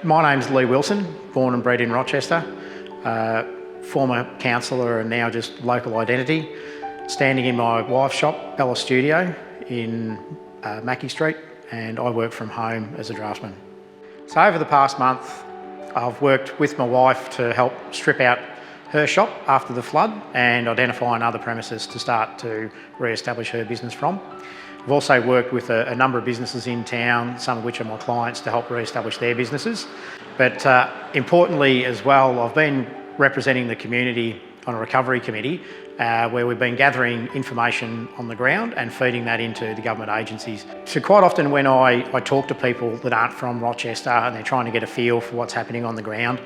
My name's Leigh Wilson, born and bred in Rochester, former councillor and now just local identity, standing in my wife's shop, Bella Studio, in Mackey Street, and I work from home as a draftsman. So over the past month, I've worked with my wife to help strip out her shop after the flood and identifying other premises to start to re-establish her business from. I've also worked with a number of businesses in town, some of which are my clients, to help re-establish their businesses. But importantly as well, I've been representing the community on a recovery committee where we've been gathering information on the ground and feeding that into the government agencies. So quite often when I talk to people that aren't from Rochester and they're trying to get a feel for what's happening on the ground,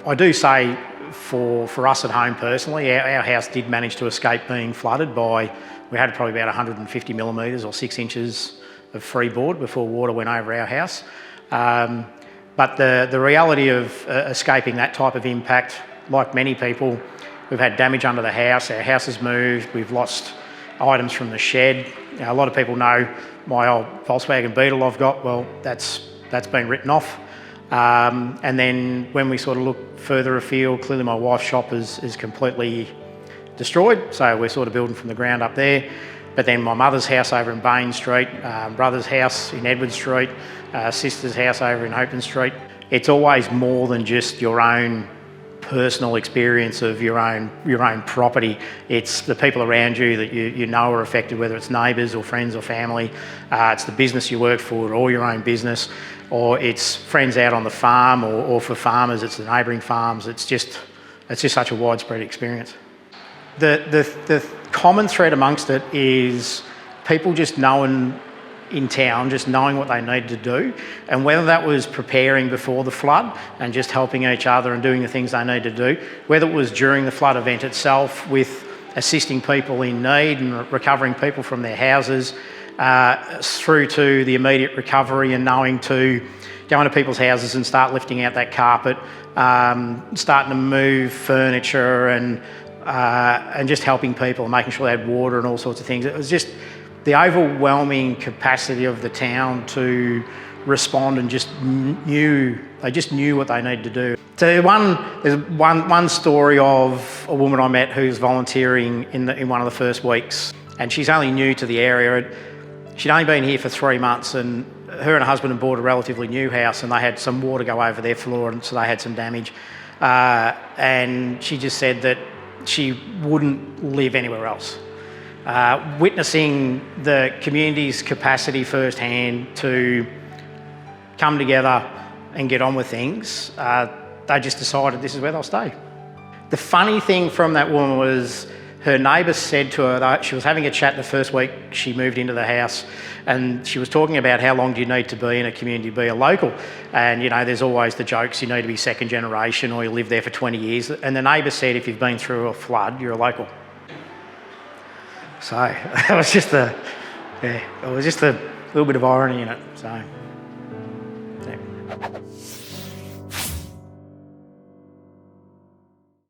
I do say for us at home personally, our house did manage to escape being flooded by, we had probably about 150 millimetres or 6 inches of freeboard before water went over our house. But the reality of escaping that type of impact, like many people, we've had damage under the house, our house has moved, we've lost items from the shed. A lot of people know my old Volkswagen Beetle I've got, well, that's been written off. And then when we sort of look further afield, clearly my wife's shop is completely destroyed, so we're sort of building from the ground up there. But then my mother's house over in Bain Street, brother's house in Edward Street, sister's house over in Hopen Street. It's always more than just your own personal experience of your own property. It's the people around you that you know are affected, whether it's neighbours or friends or family. It's the business you work for or your own business, or it's friends out on the farm, or for farmers it's the neighbouring farms. It's just such a widespread experience. The common thread amongst it is people just knowing in town, just knowing what they need to do, and whether that was preparing before the flood and just helping each other and doing the things they need to do, whether it was during the flood event itself with assisting people in need and recovering people from their houses, through to the immediate recovery and knowing to go into people's houses and start lifting out that carpet, starting to move furniture and just helping people and making sure they had water and all sorts of things. It was just the overwhelming capacity of the town to respond and they just knew what they needed to do. So there's one story of a woman I met who's volunteering in one of the first weeks, and she's only new to the area. She'd only been here for 3 months, and her and her husband had bought a relatively new house, and they had some water go over their floor, and so they had some damage. And she just said that she wouldn't live anywhere else. Witnessing the community's capacity firsthand to come together and get on with things, they just decided this is where they'll stay. The funny thing from that woman was her neighbour said to her that she was having a chat the first week she moved into the house, and she was talking about how long do you need to be in a community to be a local. And you know, there's always the jokes, you need to be second generation or you live there for 20 years. And the neighbour said if you've been through a flood, you're a local. So it was just a little bit of irony in it. So, yeah.